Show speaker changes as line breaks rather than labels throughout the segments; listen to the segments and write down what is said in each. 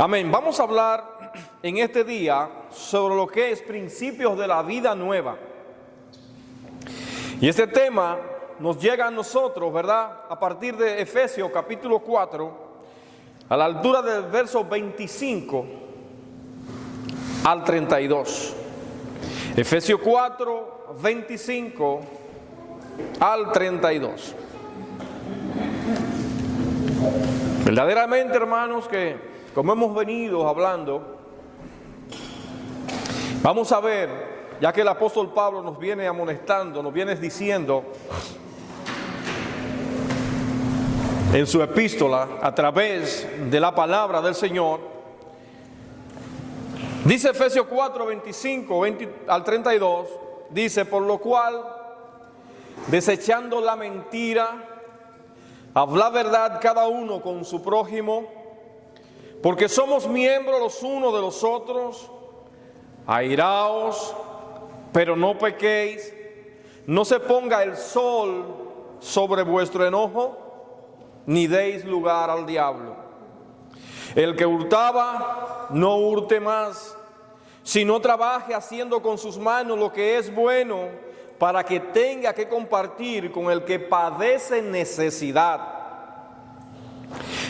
Amén. Vamos a hablar en este día sobre lo que es principios de la vida nueva. Y este tema nos llega a nosotros, ¿verdad? A partir de Efesios capítulo 4, a la altura del verso 25 al 32. Efesios 4, 25 al 32. Verdaderamente, hermanos, que como hemos venido hablando, vamos a ver, ya que el apóstol Pablo nos viene amonestando, nos viene diciendo en su epístola a través de la palabra del Señor, dice Efesios 4, 25 al 32, dice: por lo cual, desechando la mentira, habla verdad cada uno con su prójimo, porque somos miembros los unos de los otros. Airaos, pero no pequéis, no se ponga el sol sobre vuestro enojo, ni deis lugar al diablo. El que hurtaba, no hurte más, sino trabaje haciendo con sus manos lo que es bueno, para que tenga que compartir con el que padece necesidad.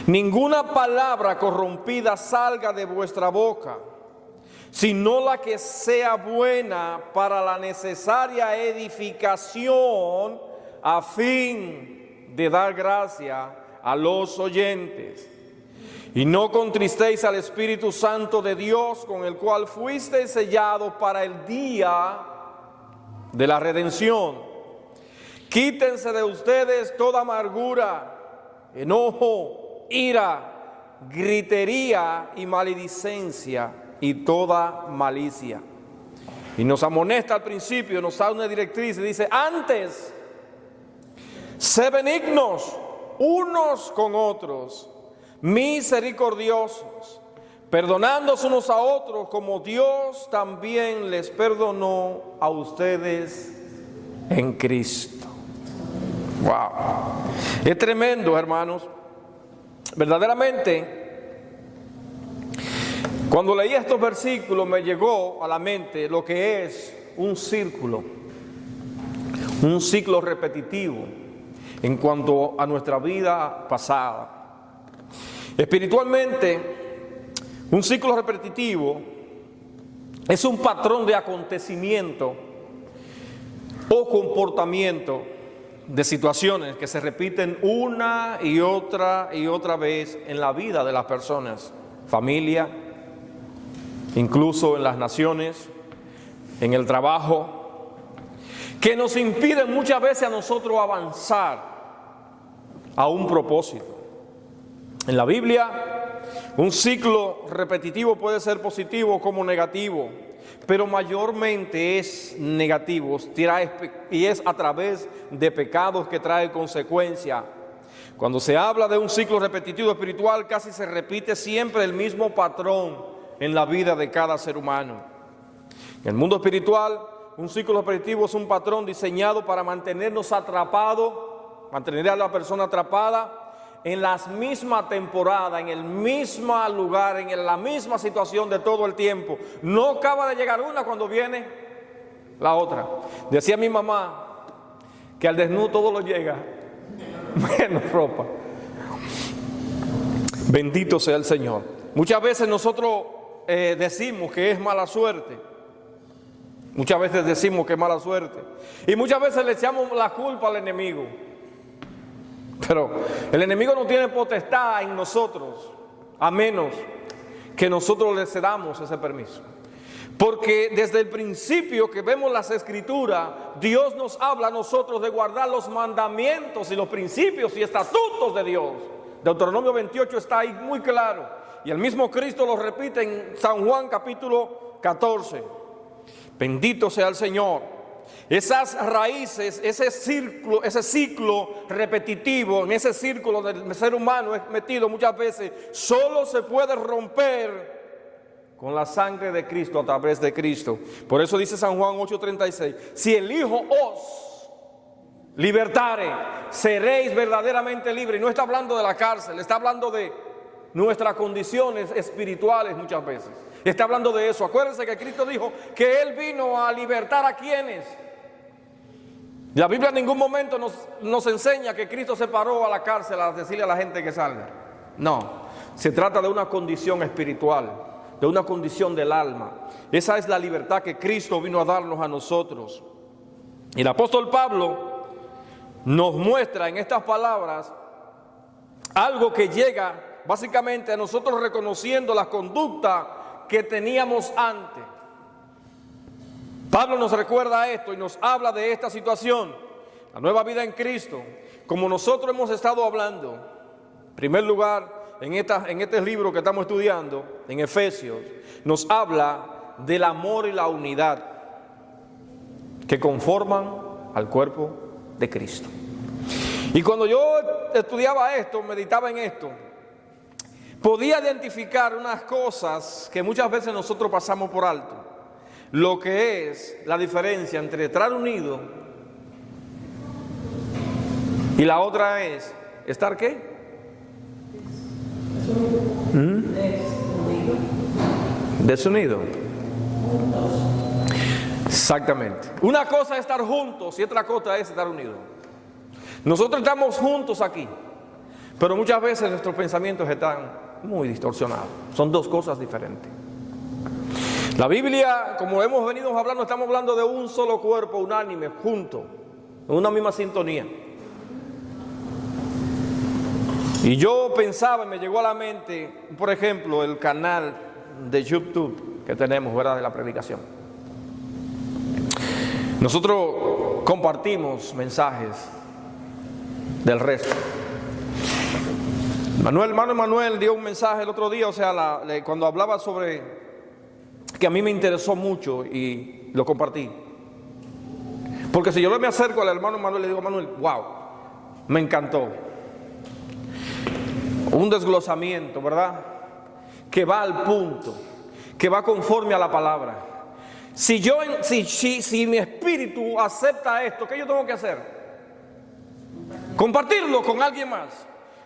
Ninguna palabra corrompida salga de vuestra boca, sino la que sea buena para la necesaria edificación, a fin de dar gracia a los oyentes. Y no contristéis al Espíritu Santo de Dios, con el cual fuisteis sellados para el día de la redención. Quítense de ustedes toda amargura, enojo, ira, gritería y maledicencia y toda malicia. Y nos amonesta al principio, nos da una directriz y dice: antes, sé benignos unos con otros, misericordiosos, perdonándoos unos a otros, como Dios también les perdonó a ustedes en Cristo. Wow, es tremendo, hermanos. Verdaderamente, cuando leí estos versículos me llegó a la mente lo que es un ciclo repetitivo en cuanto a nuestra vida pasada. Espiritualmente, un ciclo repetitivo es un patrón de acontecimiento o comportamiento de situaciones que se repiten una y otra vez en la vida de las personas, familia, incluso en las naciones, en el trabajo, que nos impiden muchas veces a nosotros avanzar a un propósito. En la Biblia, un ciclo repetitivo puede ser positivo como negativo, pero mayormente es negativo y es a través de pecados que trae consecuencia. Cuando se habla de un ciclo repetitivo espiritual, casi se repite siempre el mismo patrón en la vida de cada ser humano. En el mundo espiritual, un ciclo repetitivo es un patrón diseñado para mantenernos atrapados, mantener a la persona atrapada en la misma temporada, en el mismo lugar, en la misma situación de todo el tiempo. No acaba de llegar una cuando viene la otra. Decía mi mamá que al desnudo todo lo llega, menos ropa. Bendito sea el Señor. Muchas veces nosotros decimos que es mala suerte. Muchas veces decimos que es mala suerte. Y muchas veces le echamos la culpa al enemigo. Pero el enemigo no tiene potestad en nosotros, a menos que nosotros le cedamos ese permiso. Porque desde el principio que vemos las Escrituras, Dios nos habla a nosotros de guardar los mandamientos y los principios y estatutos de Dios. Deuteronomio 28 está ahí muy claro. Y el mismo Cristo lo repite en San Juan capítulo 14. Bendito sea el Señor. Esas raíces, ese ciclo repetitivo, en ese círculo del ser humano es metido muchas veces, solo se puede romper con la sangre de Cristo, a través de Cristo. Por eso dice San Juan 8:36, si el Hijo os libertare, seréis verdaderamente libres. Y no está hablando de la cárcel, está hablando de nuestras condiciones espirituales muchas veces. Está hablando de eso. Acuérdense que Cristo dijo que Él vino a libertar a quienes. La Biblia en ningún momento nos enseña que Cristo se paró a la cárcel a decirle a la gente que salga. No, se trata de una condición espiritual, de una condición del alma. Esa es la libertad que Cristo vino a darnos a nosotros. Y el apóstol Pablo nos muestra en estas palabras algo que llega básicamente a nosotros reconociendo la conducta que teníamos antes. Pablo nos recuerda esto y nos habla de esta situación, la nueva vida en Cristo, como nosotros hemos estado hablando. En primer lugar, en este libro que estamos estudiando, en Efesios, nos habla del amor y la unidad que conforman al cuerpo de Cristo. Y cuando yo estudiaba esto, meditaba en esto, podía identificar unas cosas que muchas veces nosotros pasamos por alto. Lo que es la diferencia entre estar unido y la otra es estar ¿qué? Desunido. Exactamente. Una cosa es estar juntos y otra cosa es estar unidos. Nosotros estamos juntos aquí, pero muchas veces nuestros pensamientos están muy distorsionados. Son dos cosas diferentes. La Biblia, como hemos venido hablando, estamos hablando de un solo cuerpo unánime, junto, en una misma sintonía. Y yo pensaba y me llegó a la mente, por ejemplo, el canal de YouTube que tenemos, ¿verdad?, de la predicación. Nosotros compartimos mensajes del resto. Hermano Manuel dio un mensaje el otro día, o sea, cuando hablaba sobre, que a mí me interesó mucho y lo compartí. Porque si yo me acerco al hermano Manuel y le digo, Manuel, wow, me encantó. Un desglosamiento, ¿verdad?, que va al punto, que va conforme a la palabra. Si mi espíritu acepta esto, ¿qué yo tengo que hacer? Compartirlo con alguien más.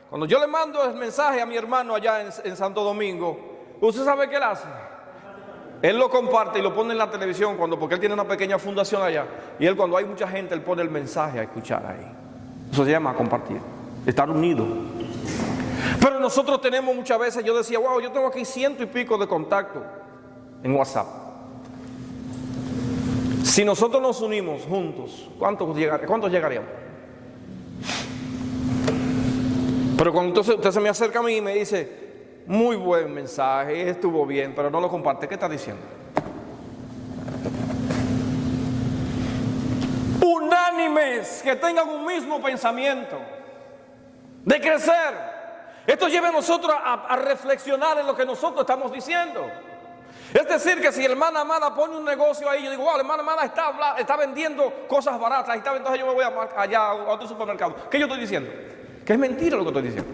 Cuando yo le mando el mensaje a mi hermano allá en Santo Domingo, ¿usted sabe qué él hace? Él lo comparte y lo pone en la televisión porque él tiene una pequeña fundación allá. Y él, cuando hay mucha gente, él pone el mensaje a escuchar ahí. Eso se llama compartir, estar unido. Pero nosotros tenemos muchas veces, yo decía, wow, yo tengo aquí 100 y pico de contactos en WhatsApp. Si nosotros nos unimos juntos, ¿cuántos llegaríamos? Pero cuando entonces usted se me acerca a mí y me dice, muy buen mensaje, estuvo bien, pero no lo comparte, ¿qué está diciendo? Unánimes, que tengan un mismo pensamiento de crecer. Esto lleva a nosotros a reflexionar en lo que nosotros estamos diciendo. Es decir, que si la hermana Amada pone un negocio ahí, yo digo, wow, la hermana Amada está vendiendo cosas baratas, entonces yo me voy allá a otro supermercado. ¿Qué yo estoy diciendo? Que es mentira lo que estoy diciendo.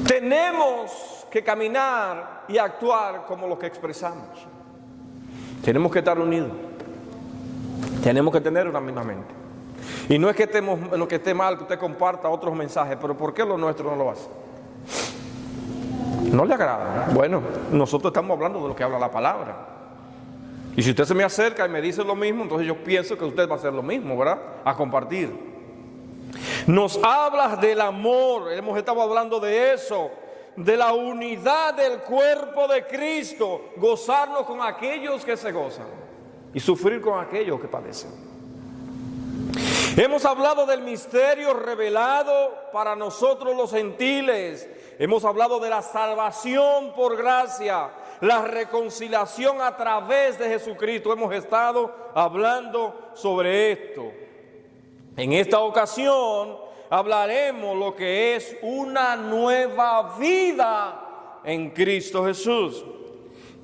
Tenemos que caminar y actuar como lo que expresamos. Tenemos que estar unidos. Tenemos que tener una misma mente. Y no es que lo que esté mal que usted comparta otros mensajes, pero ¿por qué lo nuestro no lo hace? No le agrada, ¿no? Bueno, nosotros estamos hablando de lo que habla la palabra. Y si usted se me acerca y me dice lo mismo, entonces yo pienso que usted va a hacer lo mismo, ¿verdad? A compartir. Nos hablas del amor, hemos estado hablando de eso, de la unidad del cuerpo de Cristo, gozarnos con aquellos que se gozan y sufrir con aquellos que padecen. Hemos hablado del misterio revelado para nosotros los gentiles. Hemos hablado de la salvación por gracia, la reconciliación a través de Jesucristo. Hemos estado hablando sobre esto. En esta ocasión hablaremos lo que es una nueva vida en Cristo Jesús.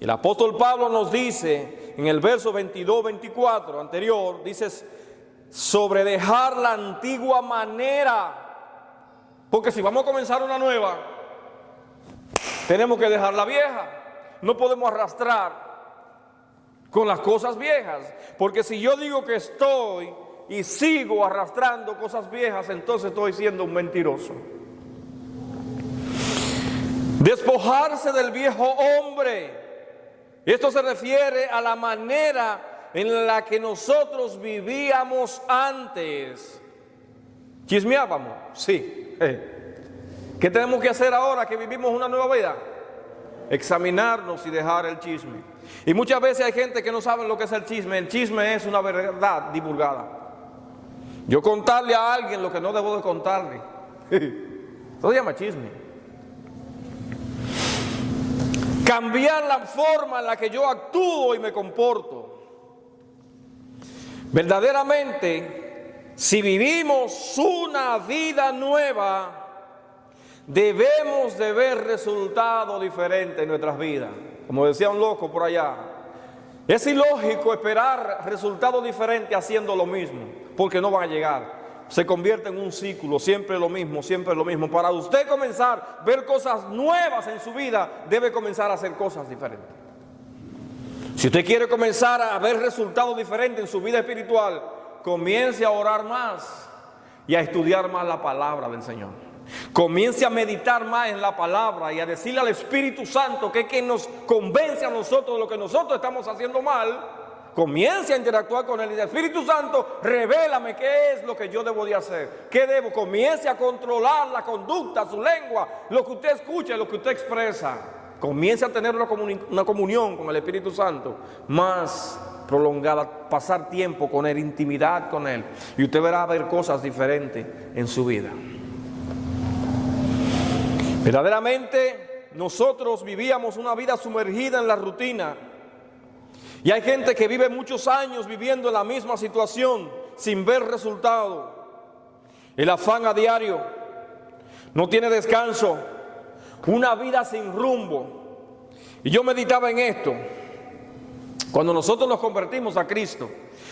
El apóstol Pablo nos dice en el verso 22-24 anterior, dice sobre dejar la antigua manera, porque si vamos a comenzar una nueva, tenemos que dejar la vieja. No podemos arrastrar con las cosas viejas, porque si yo digo que estoy y sigo arrastrando cosas viejas, entonces estoy siendo un mentiroso. Despojarse del viejo hombre. Esto se refiere a la manera en la que nosotros vivíamos antes. ¿Chismeábamos? Sí. ¿Qué tenemos que hacer ahora que vivimos una nueva vida? Examinarnos y dejar el chisme. Y muchas veces hay gente que no sabe lo que es el chisme. El chisme es una verdad divulgada. Yo contarle a alguien lo que no debo de contarle. Eso se llama chisme. Cambiar la forma en la que yo actúo y me comporto. Verdaderamente, si vivimos una vida nueva, debemos de ver resultados diferentes en nuestras vidas. Como decía un loco por allá, es ilógico esperar resultados diferentes haciendo lo mismo, porque no van a llegar. Se convierte en un ciclo, siempre lo mismo, siempre lo mismo. Para usted comenzar a ver cosas nuevas en su vida, debe comenzar a hacer cosas diferentes. Si usted quiere comenzar a ver resultados diferentes en su vida espiritual, comience a orar más y a estudiar más la palabra del Señor. Comience a meditar más en la palabra y a decirle al Espíritu Santo que es quien nos convence a nosotros de lo que nosotros estamos haciendo mal. Comience a interactuar con Él y el Espíritu Santo, revélame qué es lo que yo debo de hacer, qué debo. Comience a controlar la conducta, su lengua, lo que usted escucha, lo que usted expresa. Comience a tener una comunión con el Espíritu Santo más prolongada, pasar tiempo con Él, intimidad con Él, y usted verá ver cosas diferentes en su vida. Verdaderamente nosotros vivíamos una vida sumergida en la rutina. Y hay gente que vive muchos años viviendo en la misma situación sin ver resultado. El afán a diario, no tiene descanso, una vida sin rumbo. Y yo meditaba en esto. Cuando nosotros nos convertimos a Cristo,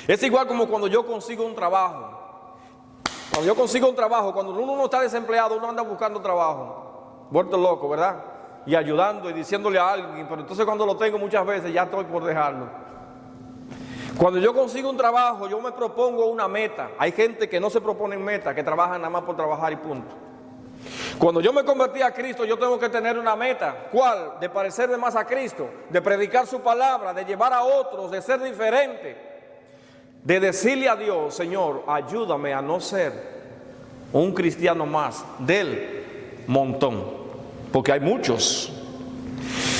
es igual como cuando yo consigo un trabajo. Cuando yo consigo un trabajo, cuando uno no está desempleado, uno anda buscando trabajo. Vuelto loco, ¿verdad? Y ayudando y diciéndole a alguien, pero entonces cuando lo tengo muchas veces ya estoy por dejarlo. Cuando yo consigo un trabajo, yo me propongo una meta. Hay gente que no se propone meta, que trabajan nada más por trabajar y punto. Cuando yo me convertí a Cristo, yo tengo que tener una meta. ¿Cuál? De parecerme más a Cristo, de predicar su palabra, de llevar a otros, de ser diferente, de decirle a Dios, Señor, ayúdame a no ser un cristiano más del montón, porque hay muchos.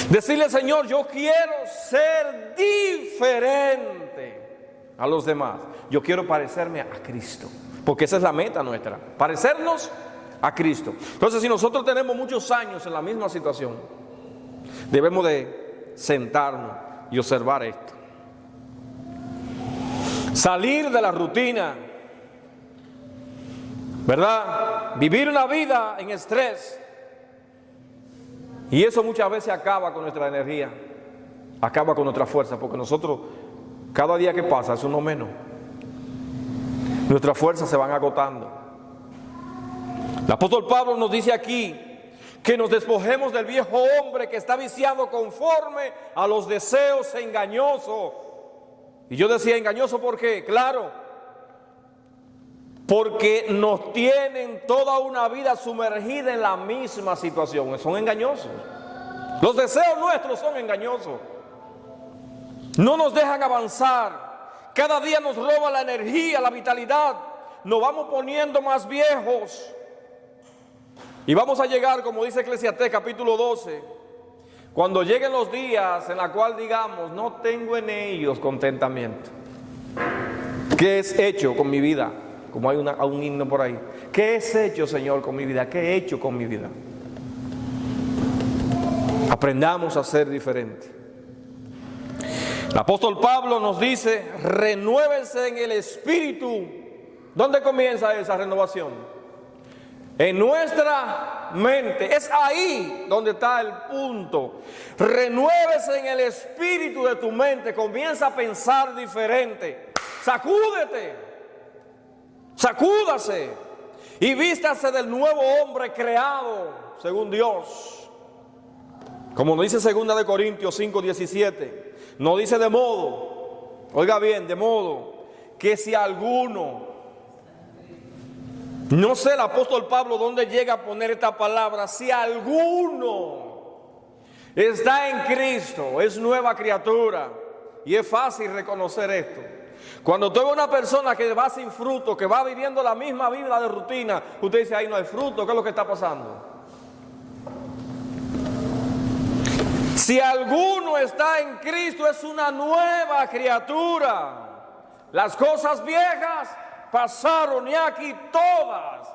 Decirle, Señor, yo quiero ser diferente a los demás. Yo quiero parecerme a Cristo, porque esa es la meta nuestra, parecernos a Cristo. Entonces, si nosotros tenemos muchos años en la misma situación, debemos de sentarnos y observar esto. Salir de la rutina, ¿verdad? Vivir una vida en estrés. Y eso muchas veces acaba con nuestra energía, acaba con nuestra fuerza, porque nosotros, cada día que pasa, es uno menos. Nuestras fuerzas se van agotando. El apóstol Pablo nos dice aquí que nos despojemos del viejo hombre que está viciado conforme a los deseos engañosos. Y yo decía engañoso, ¿por qué? Claro, porque nos tienen toda una vida sumergida en la misma situación. Son engañosos. Los deseos nuestros son engañosos. No nos dejan avanzar. Cada día nos roba la energía, la vitalidad. Nos vamos poniendo más viejos. Y vamos a llegar, como dice Eclesiastés capítulo 12, cuando lleguen los días en los cuales digamos, no tengo en ellos contentamiento. ¿Qué es hecho con mi vida? Como hay un himno por ahí. ¿Qué es hecho, Señor, con mi vida? ¿Qué he hecho con mi vida? Aprendamos a ser diferentes. El apóstol Pablo nos dice, renuévense en el espíritu. ¿Dónde comienza esa renovación? En nuestra mente. Es ahí donde está el punto. Renuévese en el espíritu de tu mente. Comienza a pensar diferente. Sacúdete. Sacúdase y vístase del nuevo hombre creado según Dios. Como nos dice 2 de Corintios 5:17, no dice de modo, oiga bien, de modo que si alguno, no sé el apóstol Pablo dónde llega a poner esta palabra, si alguno está en Cristo, es nueva criatura. Y es fácil reconocer esto. Cuando tú ves una persona que va sin fruto, que va viviendo la misma vida de rutina, usted dice, ahí no hay fruto, ¿qué es lo que está pasando? Si alguno está en Cristo, es una nueva criatura. Las cosas viejas pasaron y aquí todas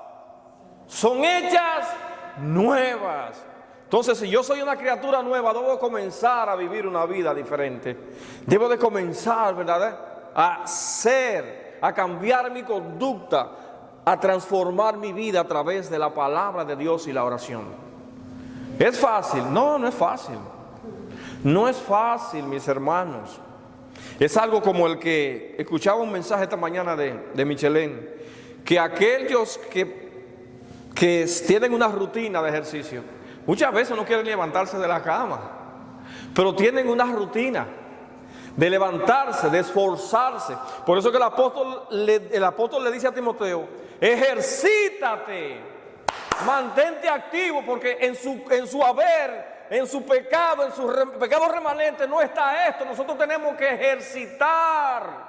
son hechas nuevas. Entonces, si yo soy una criatura nueva, debo comenzar a vivir una vida diferente. Debo de comenzar, ¿verdad?, a cambiar mi conducta, a transformar mi vida a través de la palabra de Dios y la oración. ¿Es fácil? No, no es fácil. No es fácil, mis hermanos. Es algo como el que escuchaba un mensaje esta mañana de Michelin, que aquellos que tienen una rutina de ejercicio, muchas veces no quieren levantarse de la cama, pero tienen una rutina de levantarse, de esforzarse. Por eso que el apóstol le dice a Timoteo, ejercítate, mantente activo, porque en su haber, en su pecado, en su pecado remanente no está esto. Nosotros tenemos que ejercitar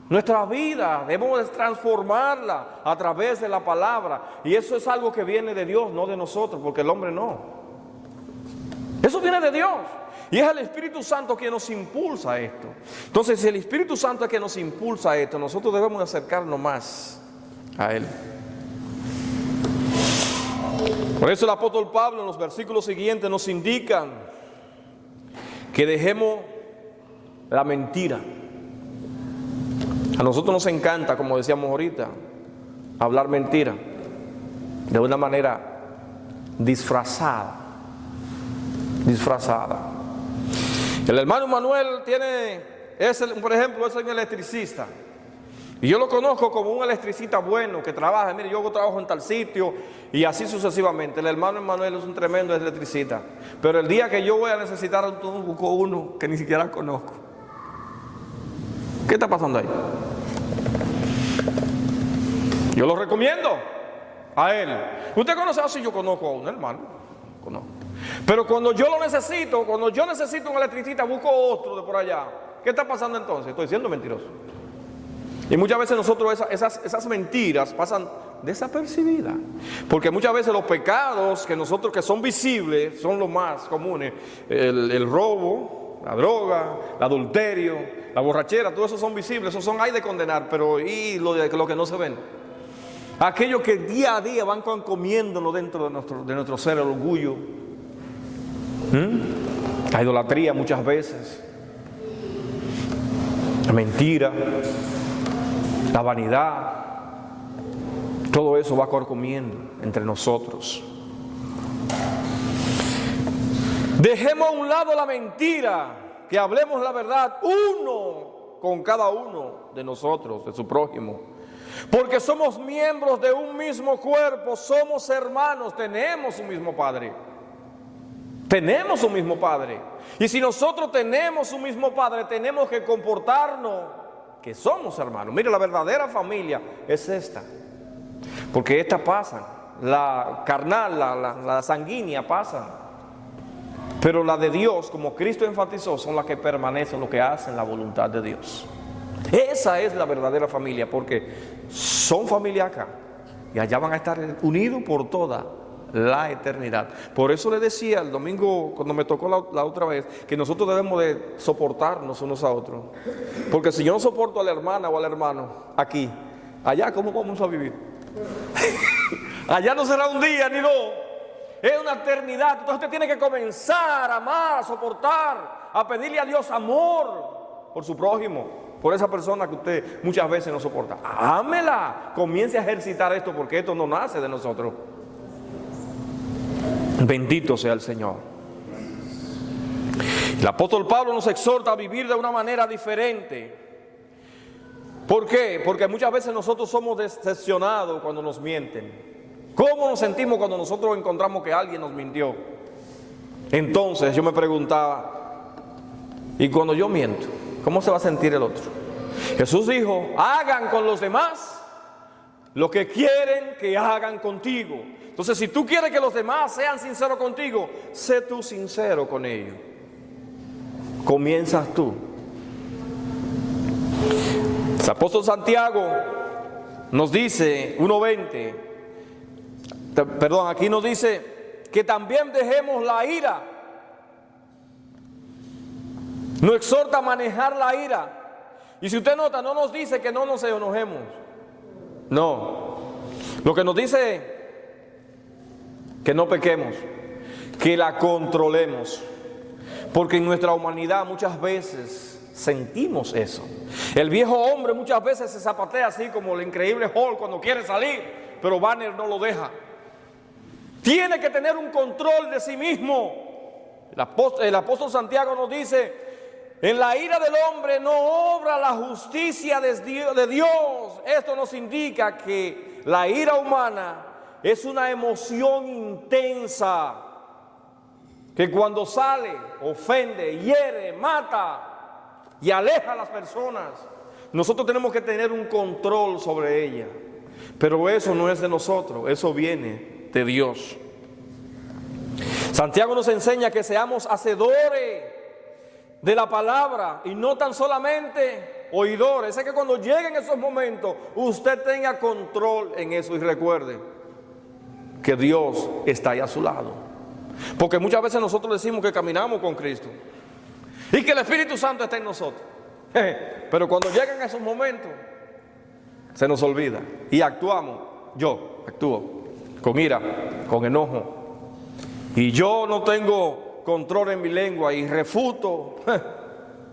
nuestra vida, debemos de transformarla a través de la palabra. Y eso es algo que viene de Dios, no de nosotros, porque el hombre no. Eso viene de Dios. Y es el Espíritu Santo que nos impulsa a esto. Entonces, si el Espíritu Santo es que nos impulsa a esto, nosotros debemos acercarnos más a Él. Por eso el apóstol Pablo en los versículos siguientes nos indican que dejemos la mentira. A nosotros nos encanta, como decíamos ahorita, hablar mentira de una manera disfrazada. El hermano Manuel por ejemplo, es un electricista. Y yo lo conozco como un electricista bueno que trabaja. Mire, yo trabajo en tal sitio y así sucesivamente. El hermano Manuel es un tremendo electricista. Pero el día que yo voy a necesitar busco uno que ni siquiera conozco. ¿Qué está pasando ahí? Yo lo recomiendo a él. ¿Usted conoce? Así yo conozco a un hermano. Conozco. Pero cuando yo lo necesito, cuando yo necesito un electricista, busco otro de por allá. ¿Qué está pasando entonces? Estoy siendo mentiroso. Y muchas veces nosotros esas mentiras pasan desapercibidas. Porque muchas veces los pecados que son visibles son los más comunes. El robo, la droga, el adulterio, la borrachera, todo eso son visibles, esos hay de condenar. Pero ¿y lo que no se ven? Aquellos que día a día van comiéndolo dentro de nuestro ser, el orgullo, la idolatría muchas veces, la mentira, la vanidad, todo eso va comiendo entre nosotros. Dejemos a un lado la mentira, que hablemos la verdad uno con cada uno de nosotros, de su prójimo. Porque somos miembros de un mismo cuerpo, somos hermanos, tenemos un mismo Padre. Tenemos un mismo Padre. Y si nosotros tenemos un mismo Padre, tenemos que comportarnos que somos hermanos. Mire, la verdadera familia es esta. Porque esta pasa, la carnal, la sanguínea pasa. Pero la de Dios, como Cristo enfatizó, son las que permanecen, lo que hacen la voluntad de Dios. Esa es la verdadera familia, porque son familia acá y allá van a estar unidos por toda la eternidad. Por eso le decía el domingo cuando me tocó la otra vez, que nosotros debemos de soportarnos unos a otros. Porque si yo no soporto a la hermana o al hermano aquí, allá ¿cómo vamos a vivir? Allá no será un día ni dos, es una eternidad. Entonces usted tiene que comenzar a amar, a soportar, a pedirle a Dios amor por su prójimo, por esa persona que usted muchas veces no soporta. Ámela, comience a ejercitar esto, porque esto no nace de nosotros. Bendito sea el Señor. El apóstol Pablo nos exhorta a vivir de una manera diferente. ¿Por qué? Porque muchas veces nosotros somos decepcionados cuando nos mienten. ¿Cómo nos sentimos cuando nosotros encontramos que alguien nos mintió? Entonces yo me preguntaba, ¿y cuando yo miento? ¿Cómo se va a sentir el otro? Jesús dijo, hagan con los demás lo que quieren que hagan contigo. Entonces, si tú quieres que los demás sean sinceros contigo, sé tú sincero con ellos. Comienzas tú. El apóstol Santiago nos dice, 1:20, aquí nos dice que también dejemos la ira. Nos exhorta a manejar la ira. Y si usted nota, no nos dice que no nos enojemos. No. Lo que nos dice que no pequemos, que la controlemos. Porque en nuestra humanidad muchas veces sentimos eso. El viejo hombre muchas veces se zapatea así como el increíble Hulk cuando quiere salir, pero Banner no lo deja. Tiene que tener un control de sí mismo. El apóstol Santiago nos dice: en la ira del hombre no obra la justicia de Dios. Esto nos indica que la ira humana es una emoción intensa que cuando sale, ofende, hiere, mata y aleja a las personas. Nosotros tenemos que tener un control sobre ella. Pero eso no es de nosotros, eso viene de Dios. Santiago nos enseña que seamos hacedores de la palabra y no tan solamente oidores. Es que cuando lleguen esos momentos, usted tenga control en eso y recuerde que Dios está ahí a su lado. Porque muchas veces nosotros decimos que caminamos con Cristo y que el Espíritu Santo está en nosotros. Pero cuando llegan esos momentos, se nos olvida y actuamos. Yo actúo con ira, con enojo. Y yo no tengo control en mi lengua y refuto.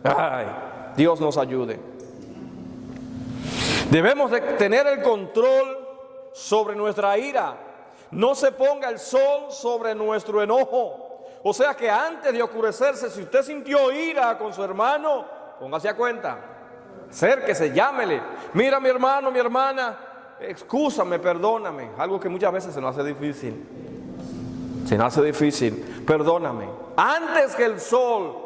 Ay, Dios nos ayude. Debemos de tener el control sobre nuestra ira. No se ponga el sol sobre nuestro enojo. O sea que antes de oscurecerse, si usted sintió ira con su hermano, póngase a cuenta. Acérquese, llámele. Mira, mi hermano, mi hermana, excúsame, perdóname. Algo que muchas veces se nos hace difícil. Se nos hace difícil. Perdóname. Antes que el sol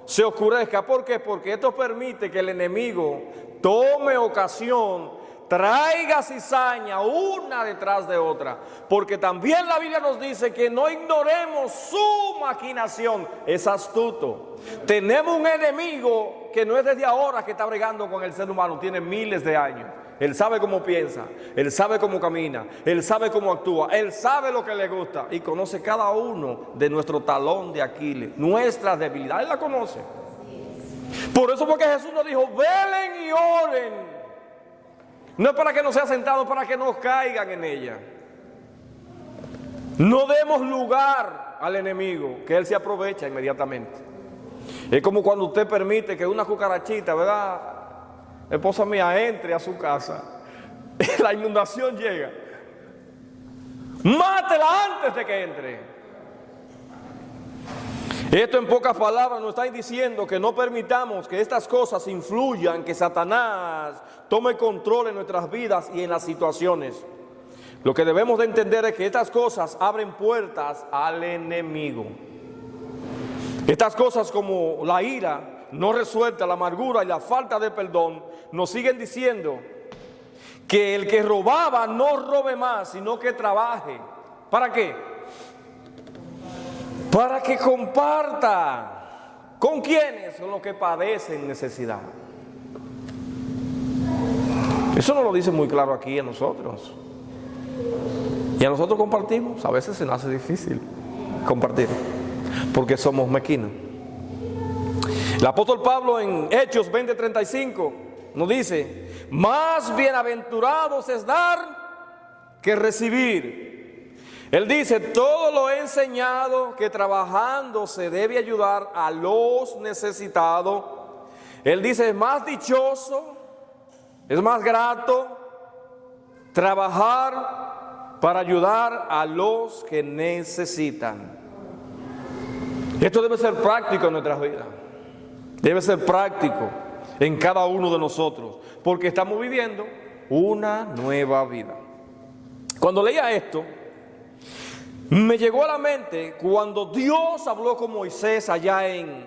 se oscurezca. ¿Por qué? Porque esto permite que el enemigo tome ocasión, traiga cizaña una detrás de otra, porque también la Biblia nos dice que no ignoremos su maquinación. Es astuto. Tenemos un enemigo que no es desde ahora que está bregando con el ser humano, tiene miles de años. Él sabe cómo piensa, él sabe cómo camina, él sabe cómo actúa, él sabe lo que le gusta y conoce cada uno de nuestro talón de Aquiles, nuestras debilidades, él la conoce. Por eso porque Jesús nos dijo: velen y oren. No es para que no sea sentado, para que no caigan en ella. No demos lugar al enemigo, que él se aprovecha inmediatamente. Es como cuando usted permite que una cucarachita, ¿verdad?, esposa mía, entre a su casa. La inundación llega. Mátela antes de que entre. Esto en pocas palabras nos está diciendo que no permitamos que estas cosas influyan, que Satanás tome control en nuestras vidas y en las situaciones. Lo que debemos de entender es que estas cosas abren puertas al enemigo. Estas cosas como la ira no resuelta, la amargura y la falta de perdón, nos siguen diciendo que el que robaba no robe más, sino que trabaje. ¿Para qué? Para que comparta. ¿Con quiénes? Con los que padecen necesidad. Eso no lo dice muy claro aquí a nosotros. Y a nosotros compartimos. A veces se nos hace difícil compartir, porque somos mezquinos. El apóstol Pablo en Hechos 20:35 nos dice: más bienaventurados es dar que recibir. Él dice: todo lo he enseñado, que trabajando se debe ayudar a los necesitados. Él dice: es más dichoso, es más grato trabajar para ayudar a los que necesitan. Esto debe ser práctico en nuestras vidas. Debe ser práctico en cada uno de nosotros, porque estamos viviendo una nueva vida. Cuando leía esto, me llegó a la mente cuando Dios habló con Moisés allá en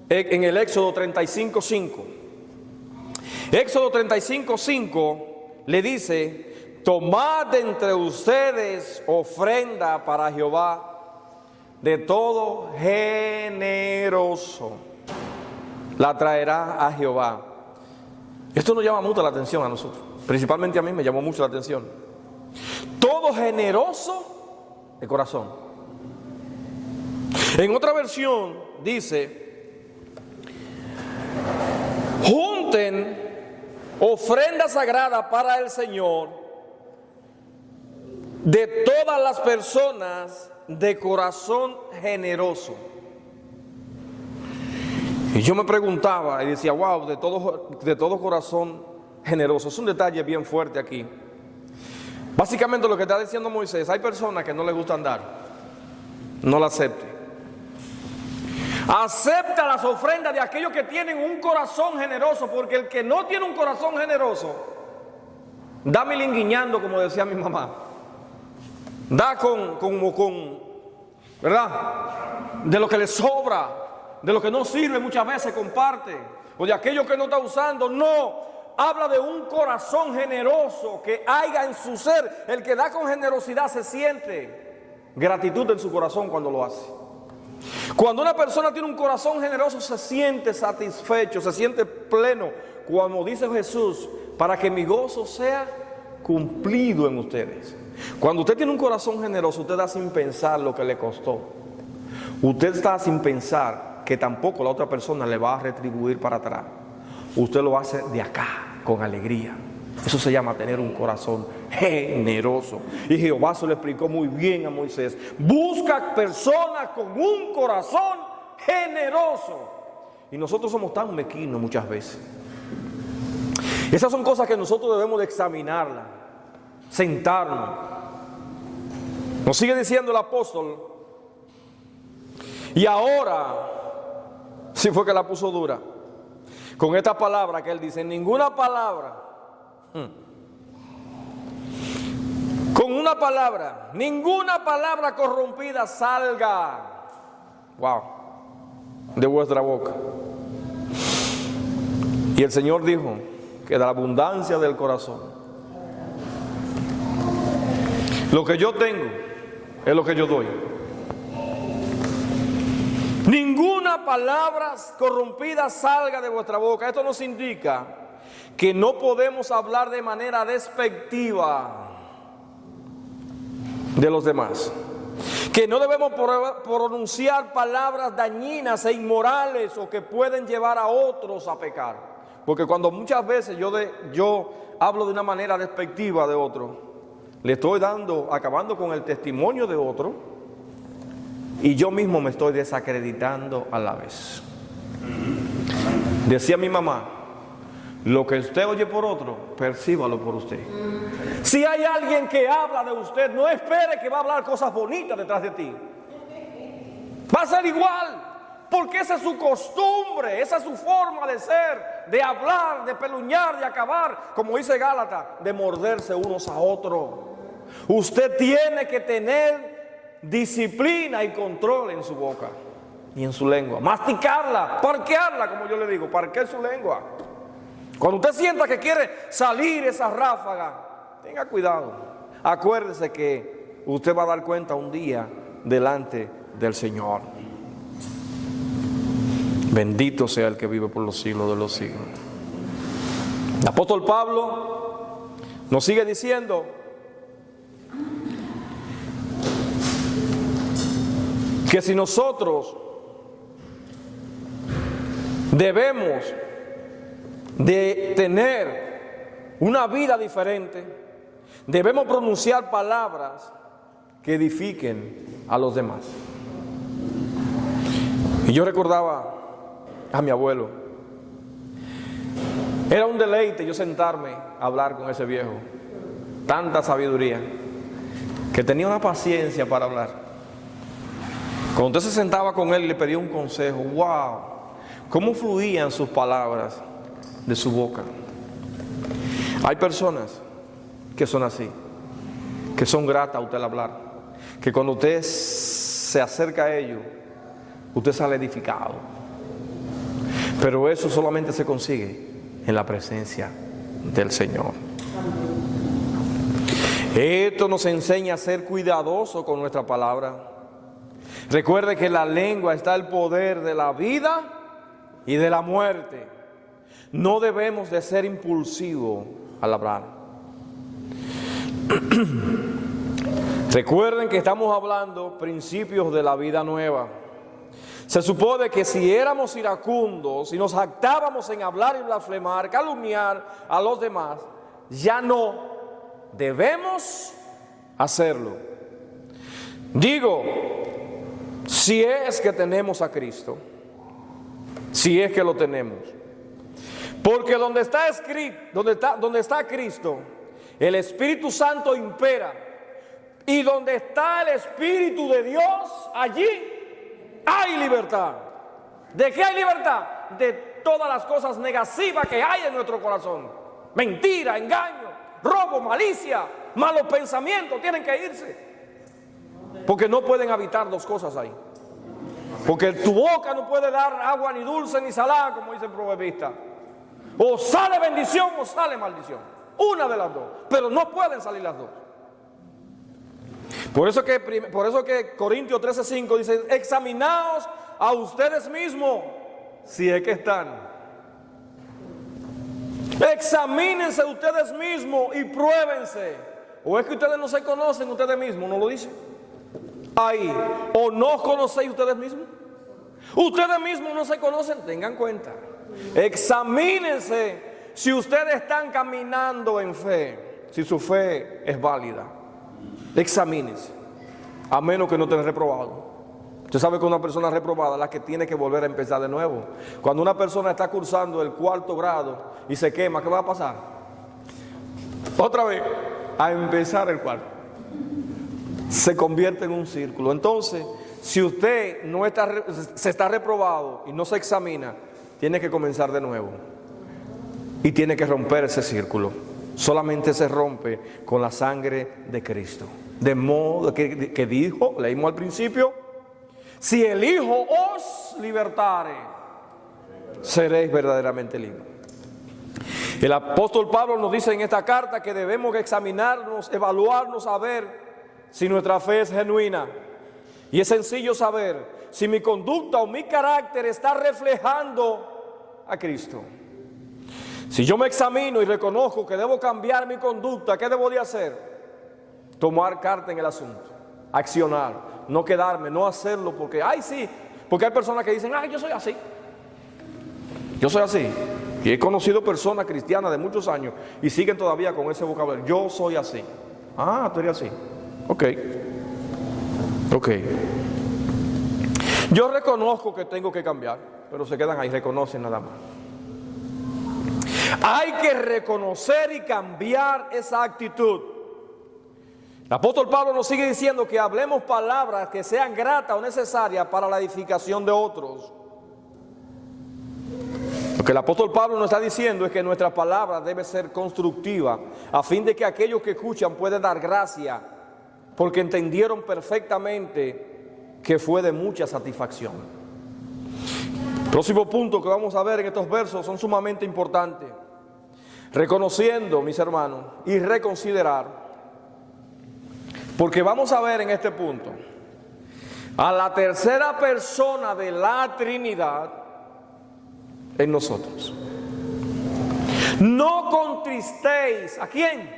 el Éxodo 35:5. Éxodo 35:5 le dice: tomad de entre ustedes ofrenda para Jehová de todo generoso, la traerá a Jehová. Esto nos llama mucho la atención a nosotros, principalmente a mí me llamó mucho la atención. Todo generoso de corazón. En otra versión dice: junten ofrenda sagrada para el Señor de todas las personas de corazón generoso. Y yo me preguntaba y decía: wow, de todo corazón generoso. Es un detalle bien fuerte aquí. Básicamente lo que está diciendo Moisés: hay personas que no les gustan dar, no la acepte. Acepta las ofrendas de aquellos que tienen un corazón generoso, porque el que no tiene un corazón generoso da milinguiñando, como decía mi mamá. Da con ¿verdad? De lo que le sobra, de lo que no sirve muchas veces comparte, o de aquello que no está usando. No, habla de un corazón generoso que haya en su ser. El que da con generosidad se siente gratitud en su corazón cuando lo hace. Cuando una persona tiene un corazón generoso, se siente satisfecho, se siente pleno, como dice Jesús: para que mi gozo sea cumplido en ustedes. Cuando usted tiene un corazón generoso, usted da sin pensar lo que le costó. Usted está sin pensar que tampoco la otra persona le va a retribuir para atrás. Usted lo hace de acá, con alegría. Eso se llama tener un corazón generoso. Y Jehová se lo explicó muy bien a Moisés: busca personas con un corazón generoso. Y nosotros somos tan mezquinos muchas veces. Esas son cosas que nosotros debemos de examinarlas, sentarnos. Nos sigue diciendo el apóstol: y ahora, si fue que la puso dura, con esta palabra que él dice: ninguna palabra, con una palabra, ninguna palabra corrompida salga, wow, de vuestra boca. Y el Señor dijo que de la abundancia del corazón, lo que yo tengo es lo que yo doy. Ninguna palabra corrompida salga de vuestra boca. Esto nos indica que no podemos hablar de manera despectiva de los demás, que no debemos pronunciar palabras dañinas e inmorales o que pueden llevar a otros a pecar. Porque cuando muchas veces yo hablo de una manera despectiva de otro, le estoy acabando con el testimonio de otro, y yo mismo me estoy desacreditando a la vez. Decía mi mamá: lo que usted oye por otro, percíbalo por usted. Si hay alguien que habla de usted, no espere que va a hablar cosas bonitas detrás de ti. Va a ser igual, porque esa es su costumbre, esa es su forma de ser, de hablar, de peluñar, de acabar, como dice Gálatas, de morderse unos a otros. Usted tiene que tener disciplina y control en su boca y en su lengua. Masticarla, parquearla, como yo le digo, parquear su lengua. Cuando usted sienta que quiere salir esa ráfaga, tenga cuidado. Acuérdese que usted va a dar cuenta un día delante del Señor. Bendito sea el que vive por los siglos de los siglos. El apóstol Pablo nos sigue diciendo que si nosotros debemos de tener una vida diferente, debemos pronunciar palabras que edifiquen a los demás. Y yo recordaba a mi abuelo. Era un deleite yo sentarme a hablar con ese viejo. Tanta sabiduría, que tenía una paciencia para hablar. Cuando usted se sentaba con él y le pedía un consejo, wow, cómo fluían sus palabras de su boca. Hay personas que son así, que son gratas a usted al hablar, que cuando usted se acerca a ellos, usted sale edificado. Pero eso solamente se consigue en la presencia del Señor. Esto nos enseña a ser cuidadosos con nuestra palabra. Recuerde que en la lengua está el poder de la vida y de la muerte. No debemos de ser impulsivos al hablar. Recuerden que estamos hablando principios de la vida nueva. Se supone que si éramos iracundos, si nos jactábamos en hablar y blasfemar, calumniar a los demás, ya no debemos hacerlo. Digo, si es que tenemos a Cristo, si es que lo tenemos. Porque donde está escrito, donde está Cristo, el Espíritu Santo impera. Y donde está el Espíritu de Dios, allí hay libertad. ¿De qué hay libertad? De todas las cosas negativas que hay en nuestro corazón. Mentira, engaño, robo, malicia, malos pensamientos, tienen que irse. Porque no pueden habitar dos cosas ahí. Porque tu boca no puede dar agua ni dulce ni salada, como dice el proverbista. O sale bendición o sale maldición. Una de las dos. Pero no pueden salir las dos. Por eso que Corintios 13:5 dice: examinaos a ustedes mismos si es que están. Examínense ustedes mismos y pruébense. ¿O es que ustedes no se conocen ustedes mismos? ¿No lo dice? Ahí. ¿O no conocéis ustedes mismos? Ustedes mismos no se conocen, tengan cuenta. Examínense si ustedes están caminando en fe, si su fe es válida. Examínense, a menos que no estén reprobados. Usted sabe que una persona reprobada es la que tiene que volver a empezar de nuevo. Cuando una persona está cursando el 4º grado y se quema, ¿qué va a pasar? Otra vez, a empezar el 4º. Se convierte en un círculo. Entonces, si usted se está reprobado y no se examina, tiene que comenzar de nuevo. Y tiene que romper ese círculo. Solamente se rompe con la sangre de Cristo. De modo que dijo, leímos al principio: si el Hijo os libertare, seréis verdaderamente libres. El apóstol Pablo nos dice en esta carta que debemos examinarnos, evaluarnos, a ver si nuestra fe es genuina. Y es sencillo saber si mi conducta o mi carácter está reflejando a Cristo. Si yo me examino y reconozco que debo cambiar mi conducta, ¿qué debo de hacer? Tomar carta en el asunto, accionar, no quedarme, no hacerlo porque, ay sí, porque hay personas que dicen, ay, yo soy así. Yo soy así. Y he conocido personas cristianas de muchos años y siguen todavía con ese vocabulario. Yo soy así. Ah, tú eres así. Ok. Yo reconozco que tengo que cambiar, pero se quedan ahí, reconocen nada más. Hay que reconocer y cambiar esa actitud. El apóstol Pablo nos sigue diciendo que hablemos palabras que sean gratas o necesarias para la edificación de otros. Lo que el apóstol Pablo nos está diciendo es que nuestra palabra debe ser constructiva, a fin de que aquellos que escuchan puedan dar gracia, porque entendieron perfectamente que fue de mucha satisfacción. El próximo punto que vamos a ver en estos versos son sumamente importantes. Reconociendo, mis hermanos, y reconsiderar, porque vamos a ver en este punto a la tercera persona de la Trinidad en nosotros. No contristéis, ¿a quién?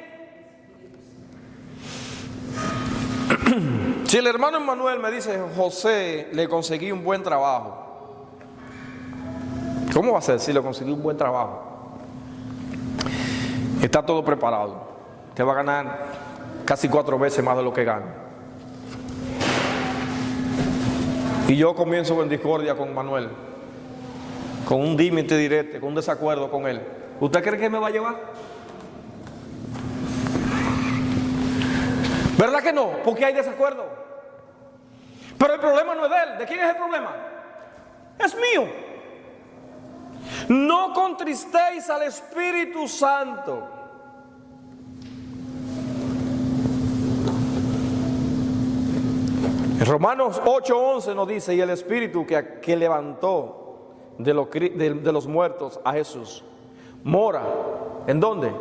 Si el hermano Emmanuel me dice, José, le conseguí un buen trabajo, ¿cómo va a ser si le conseguí un buen trabajo? Está todo preparado. Usted va a ganar casi 4 veces más de lo que gana. Y yo comienzo en discordia con Manuel, con un dime y te direte, con un desacuerdo con él. ¿Usted cree que me va a llevar? ¿Verdad que no? Porque hay desacuerdo. Pero el problema no es de él. ¿De quién es el problema? Es mío. No contristéis al Espíritu Santo. En Romanos 8:11 nos dice: y el Espíritu que levantó de los muertos a Jesús mora, ¿en dónde?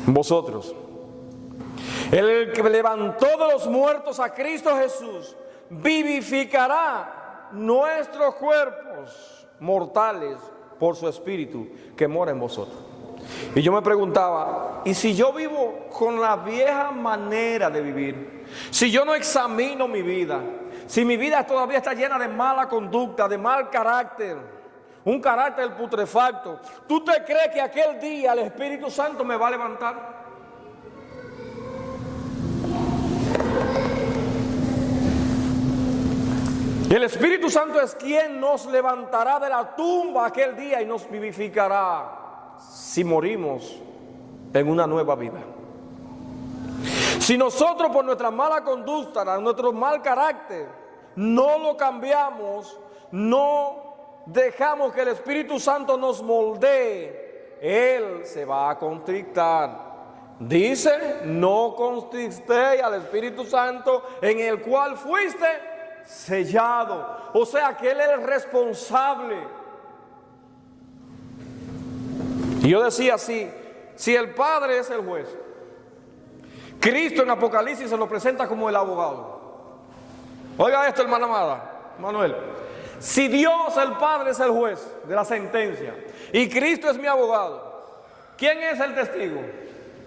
En vosotros. El que levantó de los muertos a Cristo Jesús, vivificará nuestros cuerpos mortales por su Espíritu que mora en vosotros. Y yo me preguntaba, ¿y si yo vivo con la vieja manera de vivir? Si yo no examino mi vida, si mi vida todavía está llena de mala conducta, de mal carácter, un carácter putrefacto, ¿tú te crees que aquel día el Espíritu Santo me va a levantar? Y el Espíritu Santo es quien nos levantará de la tumba aquel día y nos vivificará si morimos en una nueva vida. Si nosotros por nuestra mala conducta, nuestro mal carácter, no lo cambiamos, no dejamos que el Espíritu Santo nos moldee, Él se va a contrictar. Dice, no contristéis al Espíritu Santo en el cual fuiste sellado. O sea que Él es el responsable. Y yo decía así, si el Padre es el juez, Cristo en Apocalipsis se lo presenta como el abogado. Oiga esto, hermana amada, Manuel. Si Dios el Padre es el juez de la sentencia y Cristo es mi abogado, ¿quién es el testigo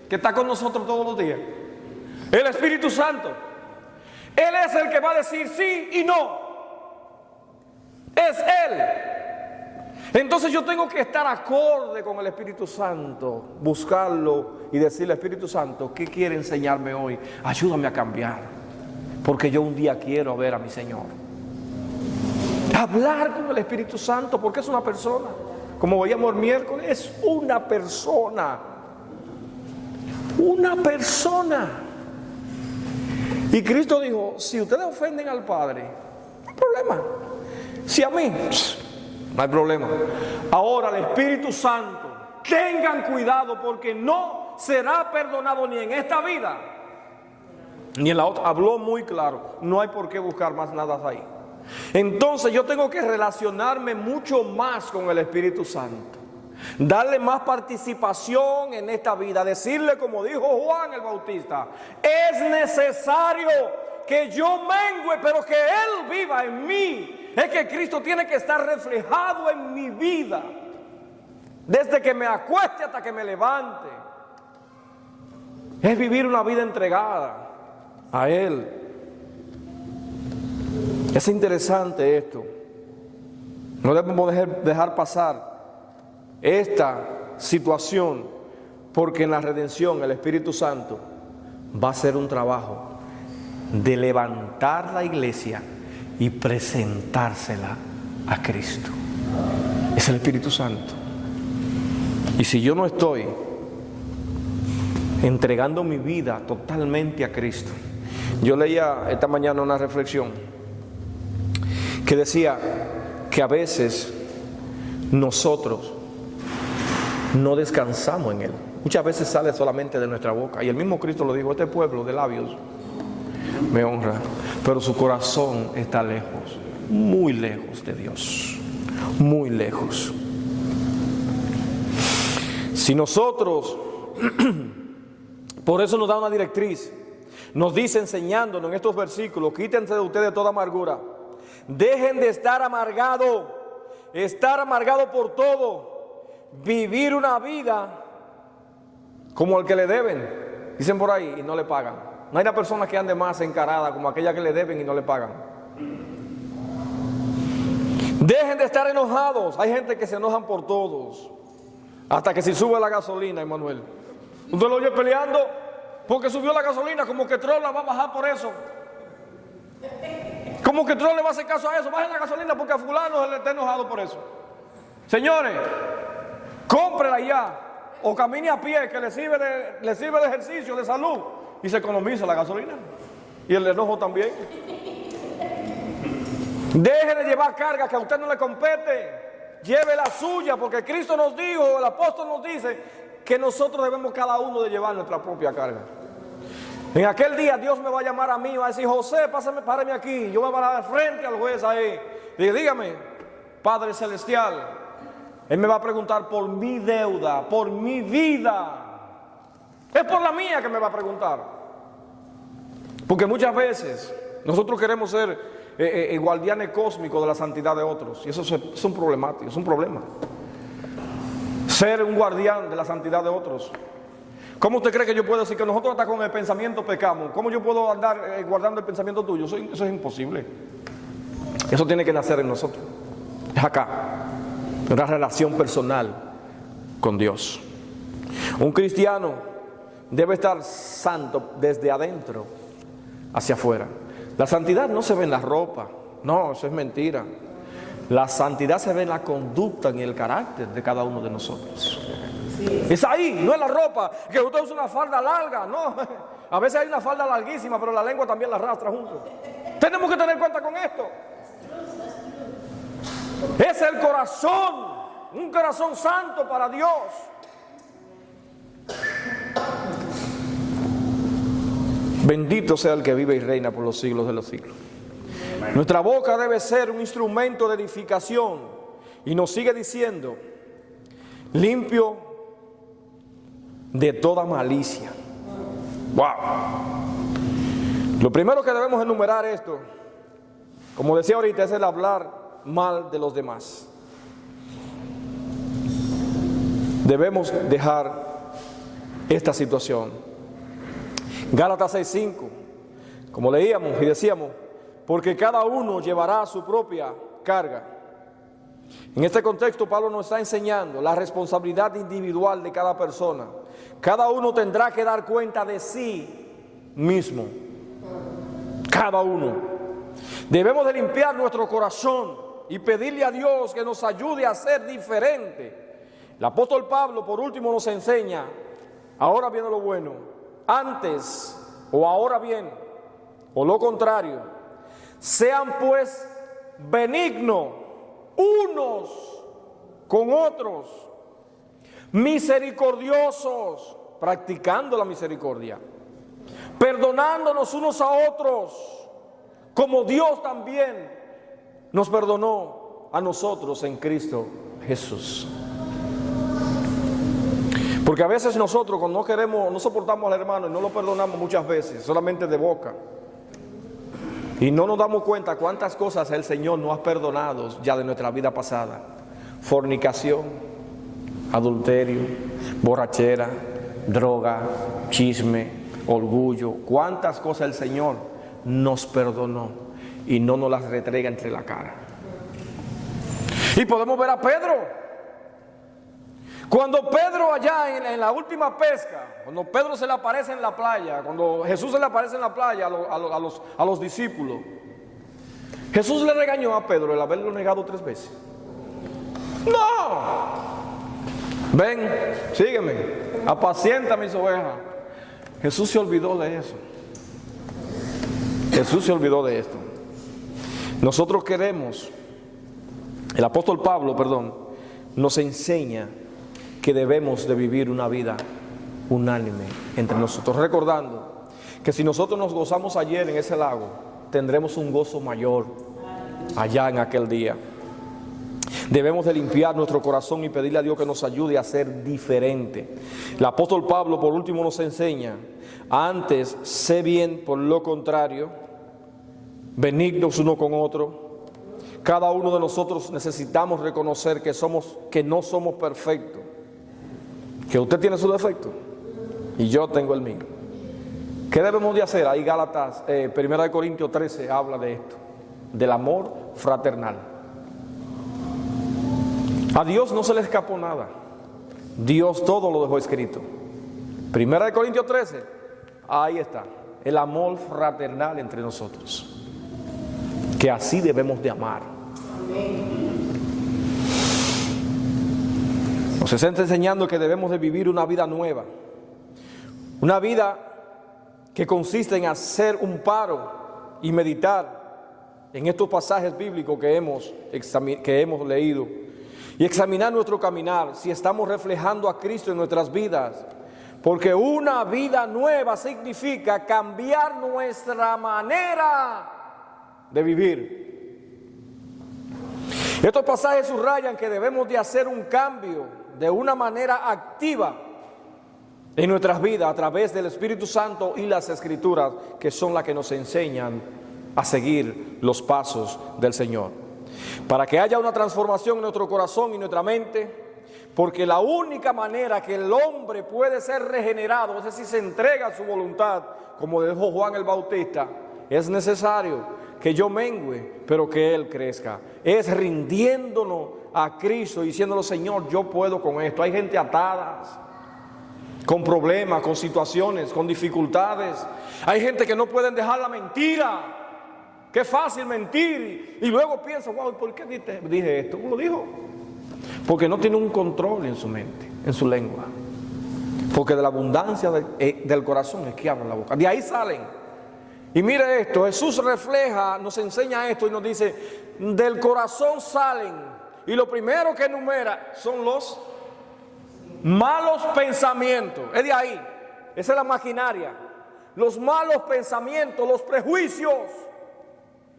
que está con nosotros todos los días? El Espíritu Santo. Él es el que va a decir sí y no. Es Él. Entonces yo tengo que estar acorde con el Espíritu Santo, buscarlo y decirle, Espíritu Santo, ¿qué quiere enseñarme hoy? Ayúdame a cambiar, porque yo un día quiero ver a mi Señor. Hablar con el Espíritu Santo, porque es una persona. Como veíamos el miércoles, es una persona. Una persona. Y Cristo dijo, si ustedes ofenden al Padre, no hay problema. Si a mí, no hay problema. Ahora el Espíritu Santo, tengan cuidado porque no será perdonado ni en esta vida ni en la otra. Habló muy claro, no hay por qué buscar más nada ahí. Entonces yo tengo que relacionarme mucho más con el Espíritu Santo, darle más participación en esta vida, decirle como dijo Juan el Bautista, es necesario que yo mengue, pero que Él viva en mí. Es que Cristo tiene que estar reflejado en mi vida, desde que me acueste hasta que me levante. Es vivir una vida entregada a Él. Es interesante esto. No debemos dejar pasar esta situación, porque en la redención el Espíritu Santo va a hacer un trabajo de levantar la iglesia y presentársela a Cristo. Es el Espíritu Santo. Y si yo no estoy entregando mi vida totalmente a Cristo, yo leía esta mañana una reflexión que decía que a veces nosotros no descansamos en Él. Muchas veces sale solamente de nuestra boca, y el mismo Cristo lo dijo, este pueblo de labios me honra, pero su corazón está lejos, muy lejos de Dios, muy lejos. Si nosotros, por eso nos da una directriz, nos dice enseñándonos en estos versículos, quítense de ustedes toda amargura, dejen de estar amargado por todo, vivir una vida como el que le deben, dicen por ahí, y no le pagan. No hay una persona que ande más encarada como aquella que le deben y no le pagan. Dejen de estar enojados. Hay gente que se enojan por todos, hasta que si sube la gasolina, Emanuel, usted lo oye peleando porque subió la gasolina, como que Trump la va a bajar por eso. Como que Trump le va a hacer caso a eso. Bajen la gasolina porque a fulano se le está enojado por eso. Señores, cómprela ya, o camine a pie, que le sirve de ejercicio, de salud, y se economiza la gasolina y el enojo también. Deje de llevar carga que a usted no le compete, lleve la suya, porque Cristo nos dijo, el apóstol nos dice que nosotros debemos cada uno de llevar nuestra propia carga. En aquel día Dios me va a llamar a mí, va a decir, José, párame aquí, yo me voy a dar frente al juez ahí, dígame, Padre Celestial. Él me va a preguntar por mi deuda, por mi vida. Es por la mía que me va a preguntar. Porque muchas veces nosotros queremos ser guardianes cósmicos de la santidad de otros. Y eso es un problemático, es un problema. Ser un guardián de la santidad de otros. ¿Cómo usted cree que yo puedo decir que nosotros hasta con el pensamiento pecamos? ¿Cómo yo puedo andar guardando el pensamiento tuyo? Eso es imposible. Eso tiene que nacer en nosotros. Es acá. Una relación personal con Dios. Un cristiano debe estar santo desde adentro hacia afuera. La santidad no se ve en la ropa. No, eso es mentira. La santidad se ve en la conducta, en el carácter de cada uno de nosotros. Sí. Es ahí, no en la ropa. Que usted usa una falda larga, no. A veces hay una falda larguísima, pero la lengua también la arrastra junto. Tenemos que tener cuenta con esto. Es el corazón, un corazón santo para Dios. Bendito sea el que vive y reina por los siglos de los siglos. Nuestra boca debe ser un instrumento de edificación. Y nos sigue diciendo, limpio de toda malicia. Wow. Lo primero que debemos enumerar esto, como decía ahorita, es el hablar mal de los demás. Debemos dejar esta situación. Gálatas 6:5, como leíamos y decíamos, porque cada uno llevará su propia carga. En este contexto Pablo nos está enseñando la responsabilidad individual de cada persona. Cada uno tendrá que dar cuenta de sí mismo. Cada uno. Debemos de limpiar nuestro corazón y pedirle a Dios que nos ayude a ser diferente. El apóstol Pablo, por último, nos enseña, ahora viene lo bueno, antes o ahora bien, o lo contrario, sean pues benignos unos con otros, misericordiosos, practicando la misericordia, perdonándonos unos a otros, como Dios también nos perdonó a nosotros en Cristo Jesús. Porque a veces nosotros cuando no soportamos al hermano y no lo perdonamos muchas veces, solamente de boca. Y no nos damos cuenta cuántas cosas el Señor nos ha perdonado ya de nuestra vida pasada. Fornicación, adulterio, borrachera, droga, chisme, orgullo. Cuántas cosas el Señor nos perdonó y no nos las retrega entre la cara. Y podemos ver a Pedro. Cuando Pedro allá en la última pesca, cuando Pedro se le aparece en la playa, cuando Jesús se le aparece en la playa a los discípulos, Jesús le regañó a Pedro el haberlo negado 3 veces. ¡No! Ven, sígueme, apacienta mis ovejas. Jesús se olvidó de eso. Jesús se olvidó de esto. Nosotros queremos, el apóstol Pablo, nos enseña que debemos de vivir una vida unánime entre nosotros, recordando que si nosotros nos gozamos ayer en ese lago, tendremos un gozo mayor allá en aquel día. Debemos de limpiar nuestro corazón y pedirle a Dios que nos ayude a ser diferente. El apóstol Pablo por último nos enseña, antes sé bien por lo contrario, benignos uno con otro. Cada uno de nosotros necesitamos reconocer que no somos perfectos. Que usted tiene su defecto y yo tengo el mío. ¿Qué debemos de hacer? Ahí Gálatas, 1 Corintios 13 habla de esto, del amor fraternal. A Dios no se le escapó nada. Dios todo lo dejó escrito. 1 Corintios 13, ahí está, el amor fraternal entre nosotros. Que así debemos de amar. Nos está enseñando que debemos de vivir una vida nueva. Una vida que consiste en hacer un paro y meditar en estos pasajes bíblicos que hemos leído. Y examinar nuestro caminar, si estamos reflejando a Cristo en nuestras vidas. Porque una vida nueva significa cambiar nuestra manera de vivir. Estos pasajes subrayan que debemos de hacer un cambio de una manera activa en nuestras vidas a través del Espíritu Santo y las Escrituras, que son las que nos enseñan a seguir los pasos del Señor. Para que haya una transformación en nuestro corazón y nuestra mente, porque la única manera que el hombre puede ser regenerado, es decir, se entrega a su voluntad, como dijo Juan el Bautista, es necesario que yo mengüe, pero que Él crezca. Es rindiéndonos a Cristo, diciéndole: Señor, yo puedo con esto. Hay gente atada, con problemas, con situaciones, con dificultades. Hay gente que no pueden dejar la mentira. Qué fácil mentir. Y luego piensa: wow, ¿por qué dije esto? ¿Cómo lo dijo? Porque no tiene un control en su mente, en su lengua. Porque de la abundancia del corazón es que habla la boca. De ahí salen. Y mire esto, Jesús refleja, nos enseña esto y nos dice: del corazón salen. Y lo primero que enumera son los malos pensamientos. Es de ahí. Esa es la maquinaria. Los malos pensamientos, los prejuicios.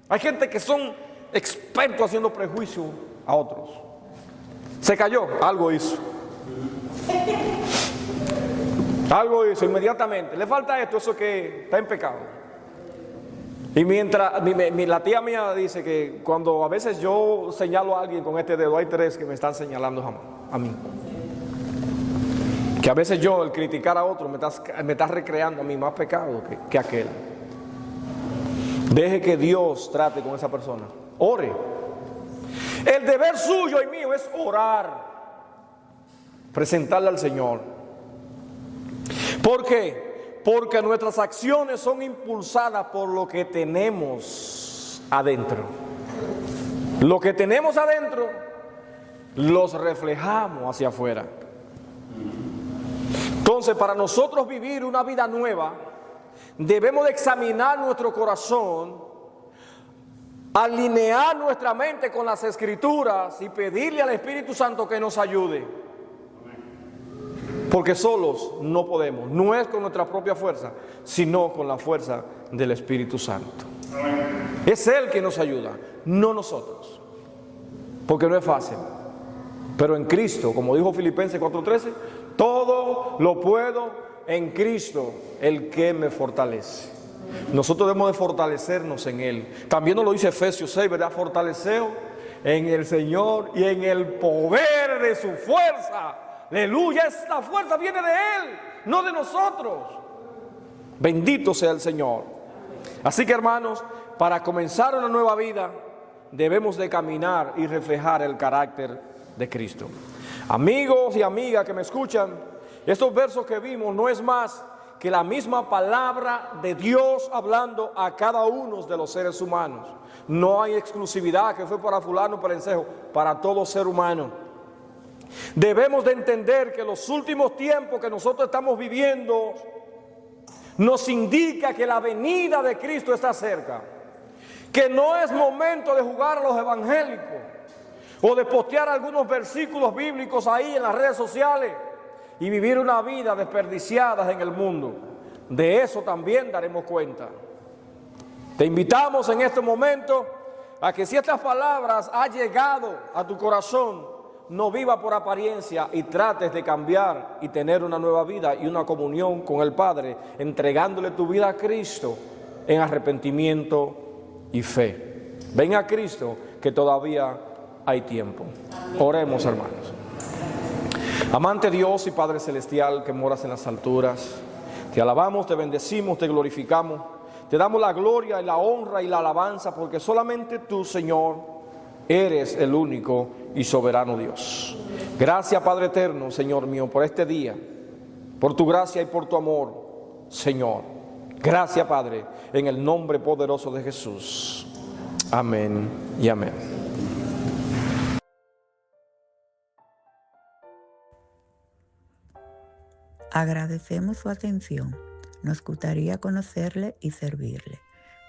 Hay gente que son expertos haciendo prejuicios a otros. Se cayó, algo hizo. Algo hizo inmediatamente. Le falta esto, eso que está en pecado. Y mientras la tía mía dice que cuando a veces yo señalo a alguien con este dedo, hay tres que me están señalando a mí. Que a veces yo, el criticar a otro, me está recreando a mí más pecado que aquel. Deje que Dios trate con esa persona. Ore. El deber suyo y mío es orar, presentarle al Señor. ¿Por qué? Porque nuestras acciones son impulsadas por lo que tenemos adentro. Lo que tenemos adentro, los reflejamos hacia afuera. Entonces, para nosotros vivir una vida nueva, debemos de examinar nuestro corazón, alinear nuestra mente con las Escrituras y pedirle al Espíritu Santo que nos ayude. Porque solos no podemos, no es con nuestra propia fuerza, sino con la fuerza del Espíritu Santo. Es Él que nos ayuda, no nosotros. Porque no es fácil. Pero en Cristo, como dijo Filipenses 4:13, todo lo puedo en Cristo, el que me fortalece. Nosotros debemos de fortalecernos en Él. También nos lo dice Efesios 6, ¿verdad? Fortaleceos en el Señor y en el poder de su fuerza. Aleluya, esta fuerza viene de Él, no de nosotros. Bendito sea el Señor. Así que, hermanos, para comenzar una nueva vida, debemos de caminar y reflejar el carácter de Cristo. Amigos y amigas que me escuchan, estos versos que vimos no es más que la misma palabra de Dios hablando a cada uno de los seres humanos. No hay exclusividad que fue para fulano, para encejo, para todo ser humano. Debemos de entender que los últimos tiempos que nosotros estamos viviendo nos indica que la venida de Cristo está cerca, que no es momento de jugar a los evangélicos o de postear algunos versículos bíblicos ahí en las redes sociales y vivir una vida desperdiciada en el mundo. De eso también daremos cuenta. Te invitamos en este momento a que si estas palabras han llegado a tu corazón, no viva por apariencia y trates de cambiar y tener una nueva vida y una comunión con el Padre, entregándole tu vida a Cristo en arrepentimiento y fe. Ven a Cristo, que todavía hay tiempo. Oremos, hermanos. Amante Dios y Padre Celestial que moras en las alturas, te alabamos, te bendecimos, te glorificamos, te damos la gloria y la honra y la alabanza, porque solamente tú, Señor, eres el único y soberano Dios. Gracias, Padre eterno, Señor mío, por este día, por tu gracia y por tu amor, Señor. Gracias, Padre, en el nombre poderoso de Jesús. Amén y amén.
Agradecemos su atención. Nos gustaría conocerle y servirle.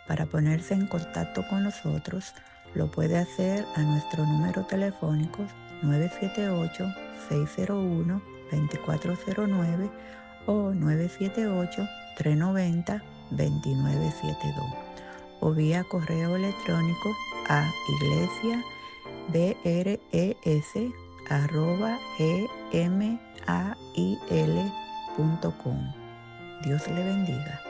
Para ponerse en contacto con nosotros, lo puede hacer a nuestro número telefónico 978-601-2409 o 978-390-2972 o vía correo electrónico a iglesiabres@gmail.com. Dios le bendiga.